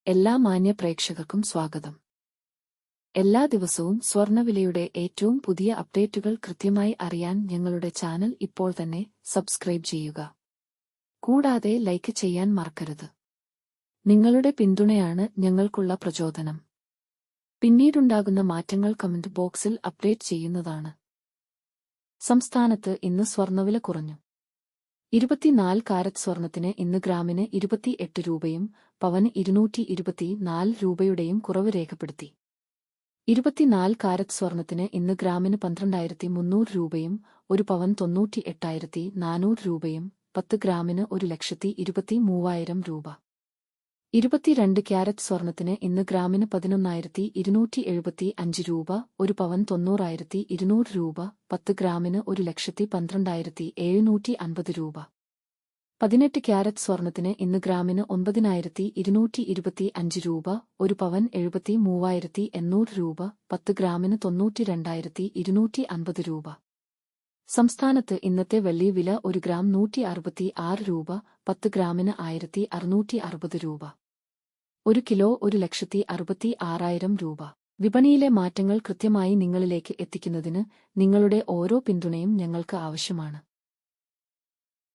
എല്ലാ മാന്യ പ്രേക്ഷകർക്കും സ്വാഗതം. എല്ലാ ദിവസവും സ്വർണ്ണവിലയുടെ ഏറ്റവും പുതിയ അപ്ഡേറ്റുകൾ കൃത്യമായി അറിയാൻ ഞങ്ങളുടെ ചാനൽ ഇപ്പോൾ തന്നെ സബ്സ്ക്രൈബ് ചെയ്യുക. കൂടാതെ ലൈക്ക് ചെയ്യാൻ മറക്കരുത്. നിങ്ങളുടെ പിന്തുണയാണ് ഞങ്ങൾക്കുള്ള പ്രചോദനം. പിന്നീടുണ്ടാകുന്ന മാറ്റങ്ങൾ കമന്റ് ബോക്സിൽ അപ്ഡേറ്റ് ചെയ്യുന്നതാണ്. സംസ്ഥാനത്ത് ഇന്ന് സ്വർണ്ണവില കുറഞ്ഞു. 24 കാരറ്റ് സ്വർണത്തിന് ഇന്ന് ഗ്രാമിന് 28 രൂപയും പവന് 224 രൂപയുടെയും കുറവ് രേഖപ്പെടുത്തി. 24 കാരറ്റ് സ്വർണത്തിന് ഇന്ന് ഗ്രാമിന് 12,300 രൂപയും ഒരു പവൻ 98,400 രൂപയും 10 ഗ്രാമിന് 1,23,000 രൂപ. 22 ക്യാരറ്റ് സ്വർണത്തിന് ഇന്ന് ഗ്രാമിന് 11,275 രൂപ, ഒരു പവൻ 90,200 രൂപ, 10 ഗ്രാമിന് 1,12,750 രൂപ. 18 ക്യാരറ്റ് സ്വർണത്തിന് ഇന്ന് ഗ്രാമിന് 9,225 രൂപ, ഒരു പവൻ 73,800 രൂപ, 10 ഗ്രാമിന് 92,250 രൂപ. സംസ്ഥാനത്ത് ഇന്നത്തെ വെള്ളി വില 1 ഗ്രാം 166 രൂപ, 10 ഗ്രാമിന് 1,660 രൂപ. 1 കിലോ 1,66,000 രൂപ. വിപണിയിലെ മാറ്റങ്ങൾ കൃത്യമായി നിങ്ങളിലേക്ക് എത്തിക്കുന്നതിന് നിങ്ങളുടെ ഓരോ പിന്തുണയും ഞങ്ങൾക്ക് ആവശ്യമാണ്.